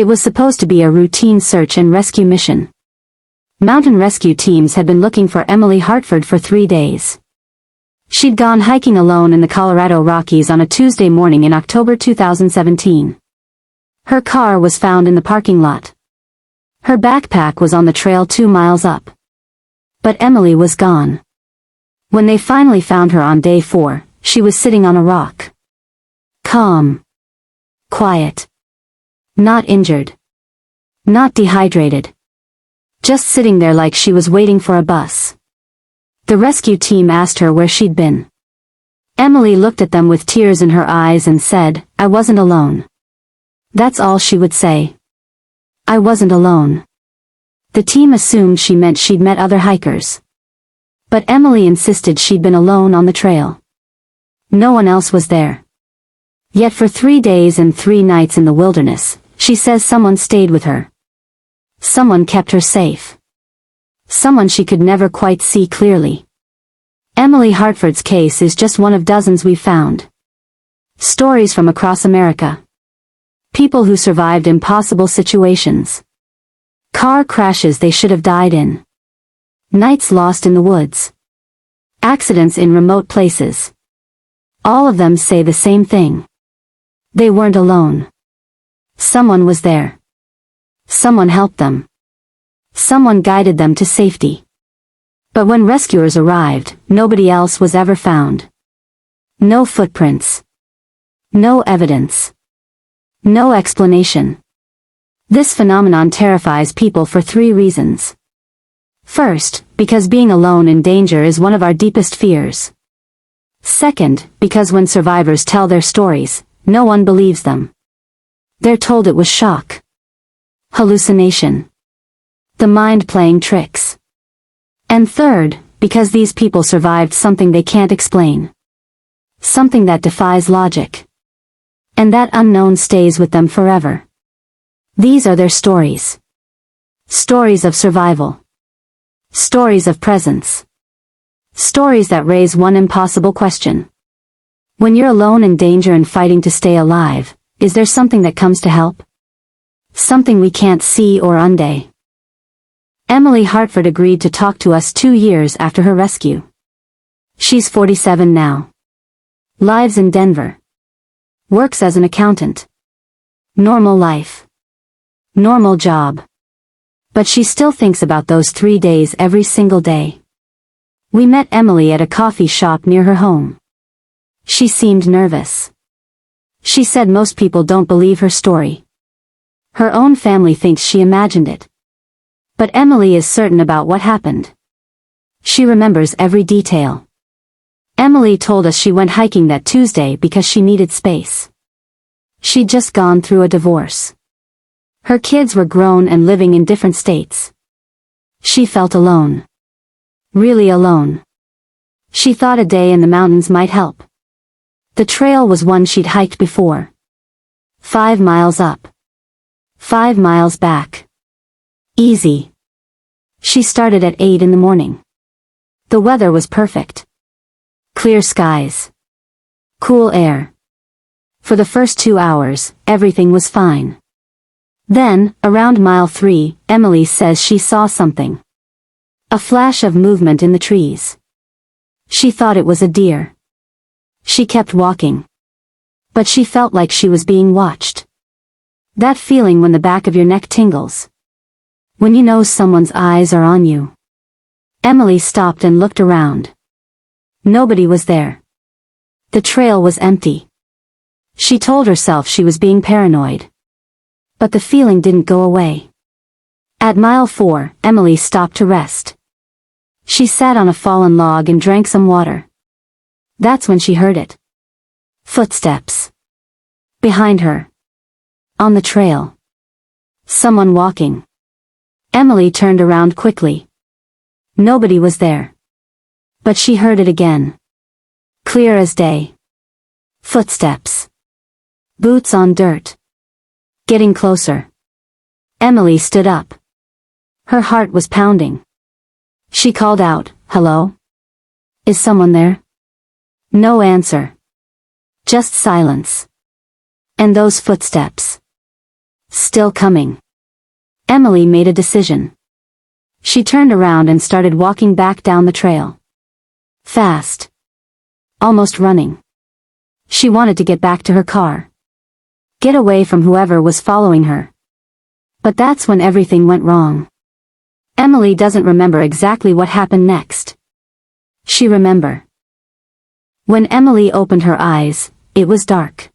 It was supposed to be a routine search and rescue mission. Mountain rescue teams had been looking for Emily Hartford for 3 days. She'd gone hiking alone in the Colorado Rockies on a Tuesday morning in October 2017. Her car was found in the parking lot. Her backpack was on the trail 2 miles up. But Emily was gone. When they finally found her on day 4, she was sitting on a rock. Calm. Quiet. Not injured. Not dehydrated. Just sitting there like she was waiting for a bus. The rescue team asked her where she'd been. Emily looked at them with tears in her eyes and said, "I wasn't alone." That's all she would say. I wasn't alone. The team assumed she meant she'd met other hikers. But Emily insisted she'd been alone on the trail. No one else was there. Yet for 3 days and 3 nights in the wilderness, she says someone stayed with her. Someone kept her safe. Someone she could never quite see clearly. Emily Hartford's case is just one of dozens we've found. Stories from across America. People who survived impossible situations. Car crashes they should have died in. Nights lost in the woods. Accidents in remote places. All of them say the same thing. They weren't alone. Someone was there. Someone helped them. Someone guided them to safety. But when rescuers arrived, nobody else was ever found. No footprints. No evidence. No explanation. This phenomenon terrifies people for 3 reasons. First, because being alone in danger is one of our deepest fears. Second, because when survivors tell their stories, no one believes them. They're told it was shock. Hallucination. The mind playing tricks. And third, because these people survived something they can't explain. Something that defies logic. And that unknown stays with them forever. These are their stories. Stories of survival. Stories of presence. Stories that raise one impossible question. When you're alone in danger and fighting to stay alive, is there something that comes to help? Something we can't see or undo. Emily Hartford agreed to talk to us 2 years after her rescue. She's 47 now. Lives in Denver. Works as an accountant. Normal life. Normal job. But she still thinks about those 3 days every single day. We met Emily at a coffee shop near her home. She seemed nervous. She said most people don't believe her story. Her own family thinks she imagined it. But Emily is certain about what happened. She remembers every detail. Emily told us she went hiking that Tuesday because she needed space. She'd just gone through a divorce. Her kids were grown and living in different states. She felt alone. Really alone. She thought a day in the mountains might help. The trail was one she'd hiked before. 5 miles up. 5 miles back. Easy. She started at 8 in the morning. The weather was perfect. Clear skies. Cool air. For the first 2 hours, everything was fine. Then, around mile 3, Emily says she saw something. A flash of movement in the trees. She thought it was a deer. She kept walking. But she felt like she was being watched. That feeling when the back of your neck tingles. When you know someone's eyes are on you. Emily stopped and looked around. Nobody was there. The trail was empty. She told herself she was being paranoid. But the feeling didn't go away. At mile 4, Emily stopped to rest. She sat on a fallen log and drank some water. That's when she heard it. Footsteps. Behind her. On the trail. Someone walking. Emily turned around quickly. Nobody was there. But she heard it again. Clear as day. Footsteps. Boots on dirt. Getting closer. Emily stood up. Her heart was pounding. She called out, "Hello? Is someone there?" No answer. Just silence. And those footsteps. Still coming. Emily made a decision. She turned around and started walking back down the trail. Fast. Almost running. She wanted to get back to her car. Get away from whoever was following her. But that's when everything went wrong. Emily doesn't remember exactly what happened next. She remember. When Emily opened her eyes, it was dark.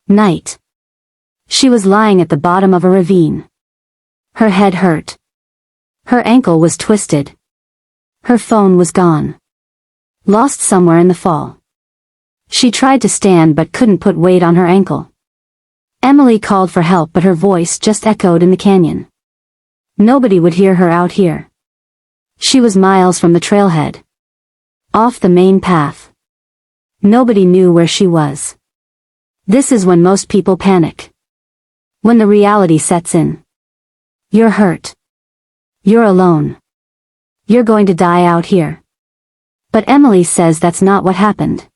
Night. She was lying at the bottom of a ravine. Her head hurt. Her ankle was twisted. Her phone was gone. Lost somewhere in the fall. She tried to stand but couldn't put weight on her ankle. Emily called for help but her voice just echoed in the canyon. Nobody would hear her out here. She was miles from the trailhead. Off the main path. Nobody knew where she was. This is when most people panic. When the reality sets in. You're hurt. You're alone. You're going to die out here. But Emily says that's not what happened.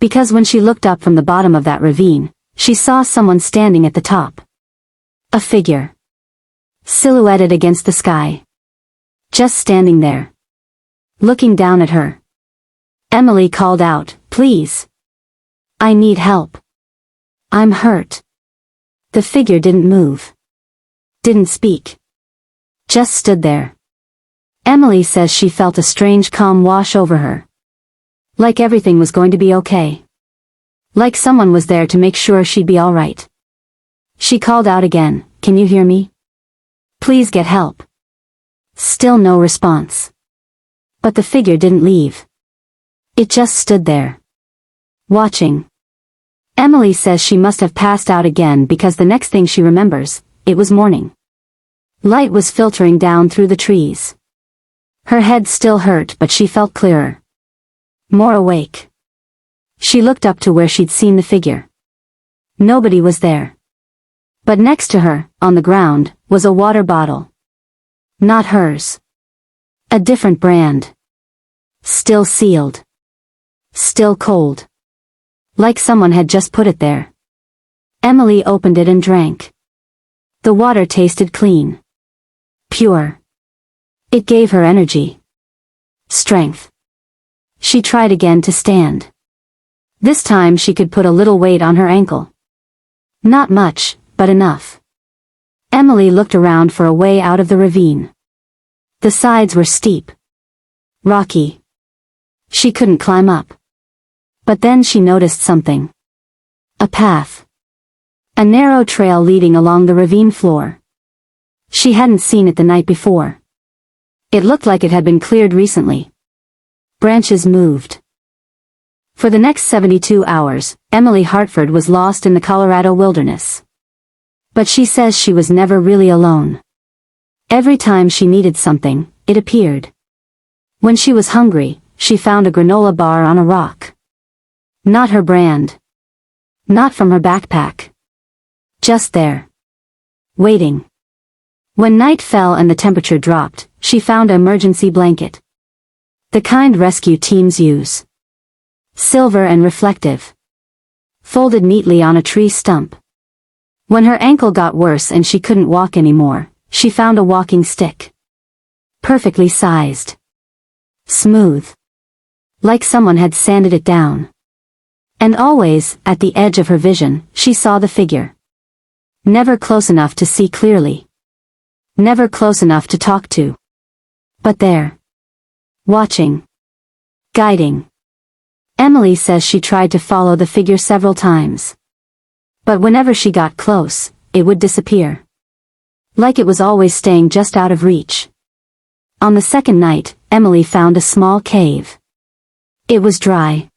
Because when she looked up from the bottom of that ravine, she saw someone standing at the top. A figure. Silhouetted against the sky. Just standing there. Looking down at her. Emily called out, "Please. I need help. I'm hurt." The figure didn't move. Didn't speak. Just stood there. Emily says she felt a strange calm wash over her. Like everything was going to be okay. Like someone was there to make sure she'd be alright. She called out again, "Can you hear me? Please get help." Still no response. But the figure didn't leave. It just stood there. Watching. Emily says she must have passed out again because the next thing she remembers, it was morning. Light was filtering down through the trees. Her head still hurt but she felt clearer. More awake. She looked up to where she'd seen the figure. Nobody was there. But next to her, on the ground, was a water bottle. Not hers. A different brand. Still sealed. Still cold. Like someone had just put it there. Emily opened it and drank. The water tasted clean. Pure. It gave her energy. Strength. She tried again to stand. This time she could put a little weight on her ankle. Not much, but enough. Emily looked around for a way out of the ravine. The sides were steep. Rocky. She couldn't climb up. But then she noticed something. A path. A narrow trail leading along the ravine floor. She hadn't seen it the night before. It looked like it had been cleared recently. Branches moved. For the next 72 hours, Emily Hartford was lost in the Colorado wilderness. But she says she was never really alone. Every time she needed something, it appeared. When she was hungry, she found a granola bar on a rock. Not her brand. Not from her backpack. Just there. Waiting. When night fell and the temperature dropped, she found an emergency blanket. The kind rescue teams use. Silver and reflective. Folded neatly on a tree stump. When her ankle got worse and she couldn't walk anymore, she found a walking stick. Perfectly sized. Smooth. Like someone had sanded it down. And always, at the edge of her vision, she saw the figure. Never close enough to see clearly. Never close enough to talk to. But there. Watching. Guiding. Emily says she tried to follow the figure several times. But whenever she got close, it would disappear. Like it was always staying just out of reach. On the second night, Emily found a small cave. It was dry.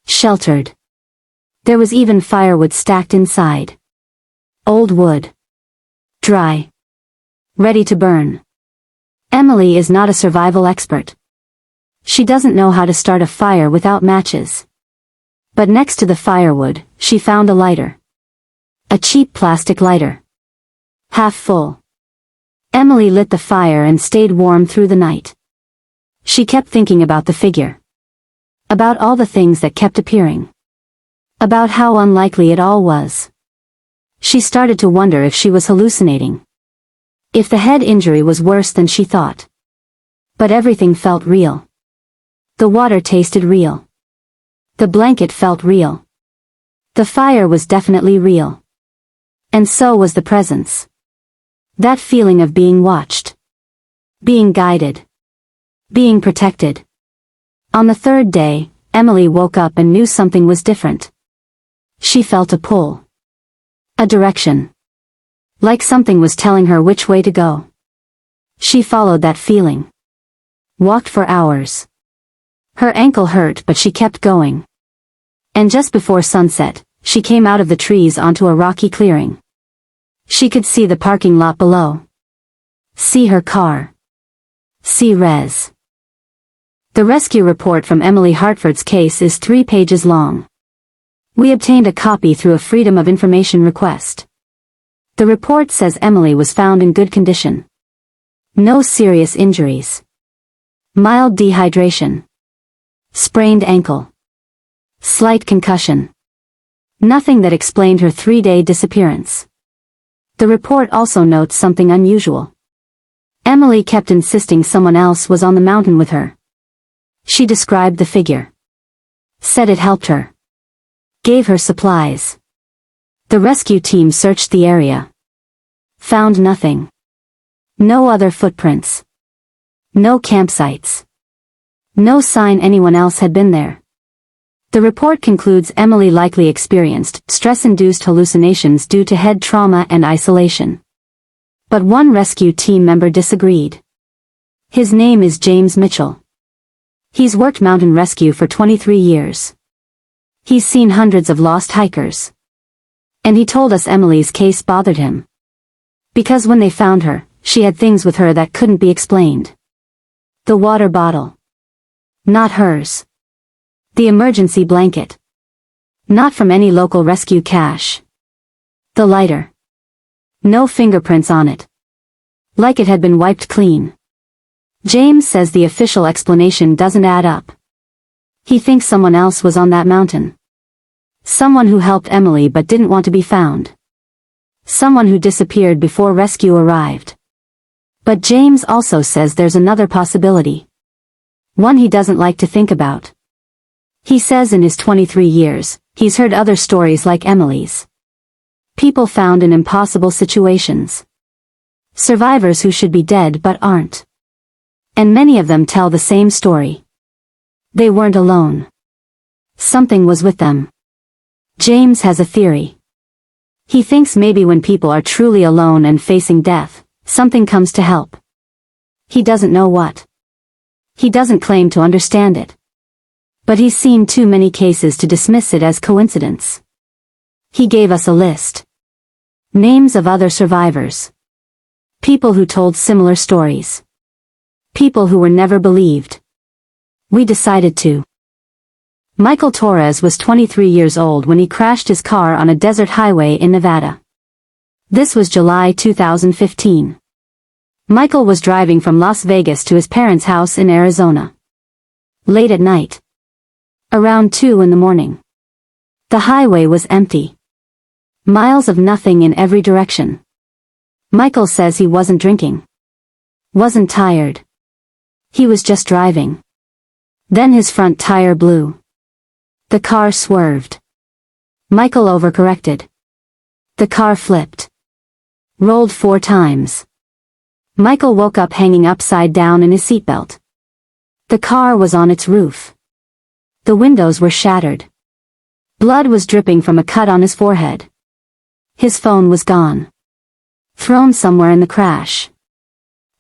Sheltered. There was even firewood stacked inside. Old wood. Dry. Ready to burn. Emily is not a survival expert. She doesn't know how to start a fire without matches. But next to the firewood, she found a lighter. A cheap plastic lighter. Half full. Emily lit the fire and stayed warm through the night. She kept thinking about the figure. About all the things that kept appearing. About how unlikely it all was. She started to wonder if she was hallucinating. If the head injury was worse than she thought. But everything felt real. The water tasted real. The blanket felt real. The fire was definitely real. And so was the presence. That feeling of being watched. Being guided. Being protected. On the third day, Emily woke up and knew something was different. She felt a pull. A direction. Like something was telling her which way to go. She followed that feeling. Walked for hours. Her ankle hurt but she kept going. And just before sunset, she came out of the trees onto a rocky clearing. She could see the parking lot below. See her car. See Rez. The rescue report from Emily Hartford's case is 3 pages long. We obtained a copy through a Freedom of Information request. The report says Emily was found in good condition. No serious injuries. Mild dehydration. Sprained ankle. Slight concussion. Nothing that explained her 3-day disappearance. The report also notes something unusual. Emily kept insisting someone else was on the mountain with her. She described the figure. Said it helped her. Gave her supplies. The rescue team searched the area. Found nothing. No other footprints. No campsites. No sign anyone else had been there. The report concludes Emily likely experienced stress-induced hallucinations due to head trauma and isolation. But one rescue team member disagreed. His name is James Mitchell. He's worked mountain rescue for 23 years. He's seen hundreds of lost hikers. And he told us Emily's case bothered him. Because when they found her, she had things with her that couldn't be explained. The water bottle. Not hers. The emergency blanket. Not from any local rescue cache. The lighter. No fingerprints on it. Like it had been wiped clean. James says the official explanation doesn't add up. He thinks someone else was on that mountain. Someone who helped Emily but didn't want to be found. Someone who disappeared before rescue arrived. But James also says there's another possibility. One he doesn't like to think about. He says in his 23 years, he's heard other stories like Emily's. People found in impossible situations. Survivors who should be dead but aren't. And many of them tell the same story. They weren't alone. Something was with them. James has a theory. He thinks maybe when people are truly alone and facing death, something comes to help. He doesn't know what. He doesn't claim to understand it. But he's seen too many cases to dismiss it as coincidence. He gave us a list. Names of other survivors. People who told similar stories. People who were never believed. We decided to. Michael Torres was 23 years old when he crashed his car on a desert highway in Nevada. This was July 2015. Michael was driving from Las Vegas to his parents' house in Arizona. Late at night. Around 2 in the morning. The highway was empty. Miles of nothing in every direction. Michael says he wasn't drinking. Wasn't tired. He was just driving. Then his front tire blew. The car swerved. Michael overcorrected. The car flipped. Rolled 4 times. Michael woke up hanging upside down in his seatbelt. The car was on its roof. The windows were shattered. Blood was dripping from a cut on his forehead. His phone was gone. Thrown somewhere in the crash.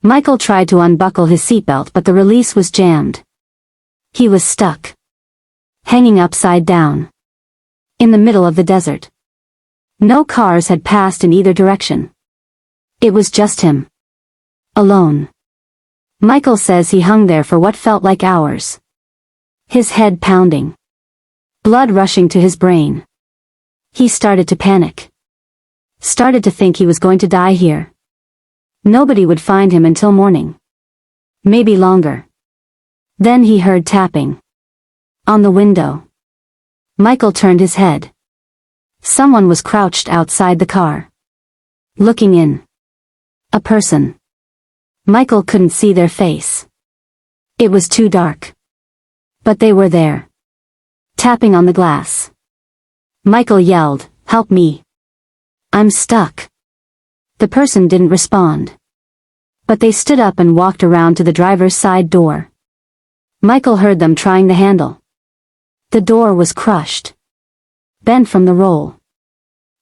Michael tried to unbuckle his seatbelt but the release was jammed. He was stuck. Hanging upside down. In the middle of the desert. No cars had passed in either direction. It was just him. Alone. Michael says he hung there for what felt like hours. His head pounding. Blood rushing to his brain. He started to panic. Started to think he was going to die here. Nobody would find him until morning. Maybe longer. Then he heard tapping. On the window. Michael turned his head. Someone was crouched outside the car, looking in. A person. Michael couldn't see their face. It was too dark. But they were there, tapping on the glass. Michael yelled, "Help me. I'm stuck." The person didn't respond. But they stood up and walked around to the driver's side door. Michael heard them trying the handle. The door was crushed, bent from the roll.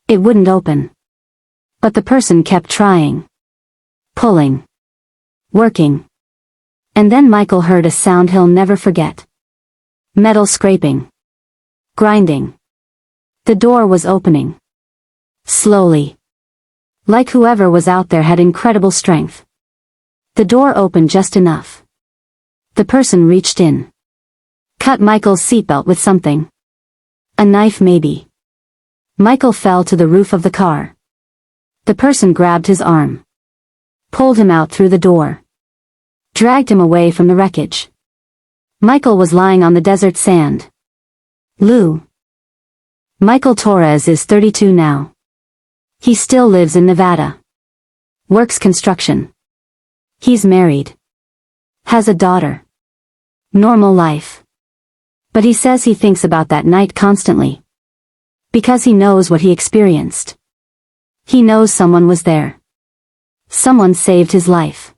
It wouldn't open. But the person kept trying, pulling, working. And then Michael heard a sound he'll never forget. Metal scraping, grinding. The door was opening. Slowly. Like whoever was out there had incredible strength. The door opened just enough. The person reached in. Cut Michael's seatbelt with something. A knife maybe. Michael fell to the roof of the car. The person grabbed his arm. Pulled him out through the door. Dragged him away from the wreckage. Michael was lying on the desert sand. Lou. Michael Torres is 32 now. He still lives in Nevada. Works construction. He's married. Has a daughter. Normal life. But he says he thinks about that night constantly. Because he knows what he experienced. He knows someone was there. Someone saved his life.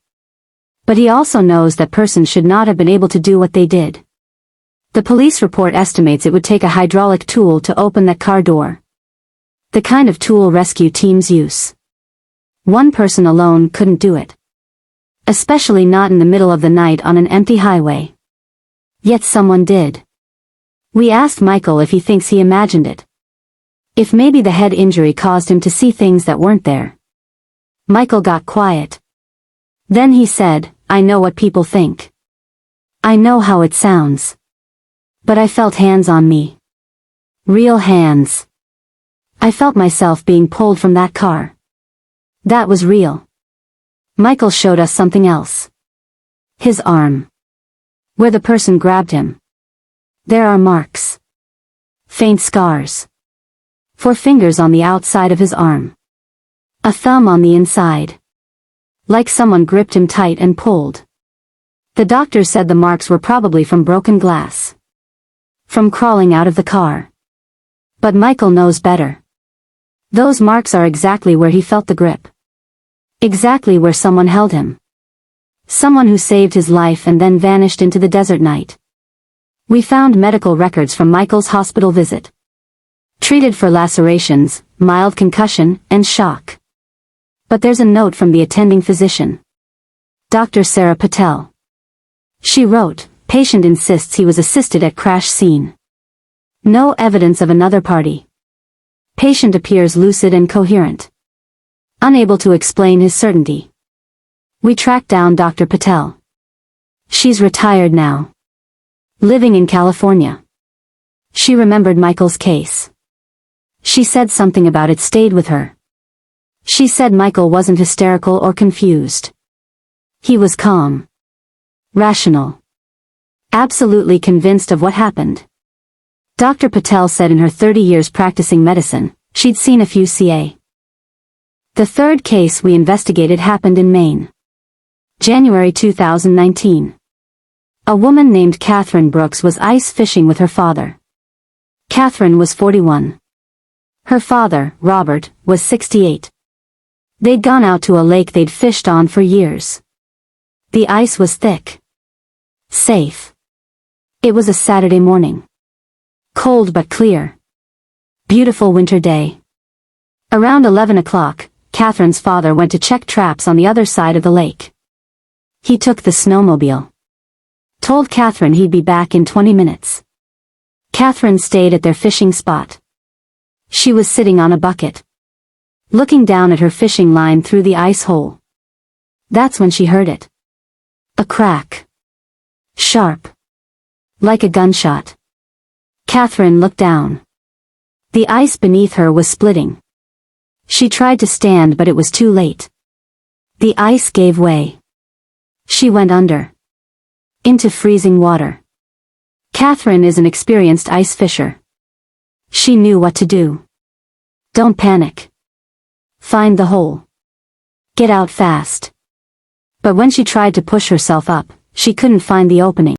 But he also knows that person should not have been able to do what they did. The police report estimates it would take a hydraulic tool to open that car door. The kind of tool rescue teams use. One person alone couldn't do it. Especially not in the middle of the night on an empty highway. Yet someone did. We asked Michael if he thinks he imagined it. If maybe the head injury caused him to see things that weren't there. Michael got quiet. Then he said, "I know what people think. I know how it sounds. But I felt hands on me. Real hands. I felt myself being pulled from that car. That was real." Michael showed us something else. His arm. Where the person grabbed him. There are marks. Faint scars. 4 fingers on the outside of his arm. A thumb on the inside. Like someone gripped him tight and pulled. The doctor said the marks were probably from broken glass. From crawling out of the car. But Michael knows better. Those marks are exactly where he felt the grip. Exactly where someone held him. Someone who saved his life and then vanished into the desert night. We found medical records from Michael's hospital visit. Treated for lacerations, mild concussion, and shock. But there's a note from the attending physician. Dr. Sarah Patel. She wrote, "Patient insists he was assisted at crash scene. No evidence of another party. Patient appears lucid and coherent. Unable to explain his certainty." We tracked down Dr. Patel. She's retired now. Living in California. She remembered Michael's case. She said something about it stayed with her. She said Michael wasn't hysterical or confused. He was calm. Rational. Absolutely convinced of what happened. Dr. Patel said in her 30 years practicing medicine, she'd seen a few ca. The third case we investigated happened in Maine. January 2019. A woman named Catherine Brooks was ice fishing with her father. Catherine was 41. Her father, Robert, was 68. They'd gone out to a lake they'd fished on for years. The ice was thick. Safe. It was a Saturday morning. Cold but clear. Beautiful winter day. Around 11 o'clock, Catherine's father went to check traps on the other side of the lake. He took the snowmobile. Told Catherine he'd be back in 20 minutes. Catherine stayed at their fishing spot. She was sitting on a bucket. Looking down at her fishing line through the ice hole. That's when she heard it. A crack. Sharp. Like a gunshot. Catherine looked down. The ice beneath her was splitting. She tried to stand but it was too late. The ice gave way. She went under. Into freezing water. Catherine is an experienced ice fisher. She knew what to do. Don't panic. Find the hole. Get out fast. But when she tried to push herself up, she couldn't find the opening.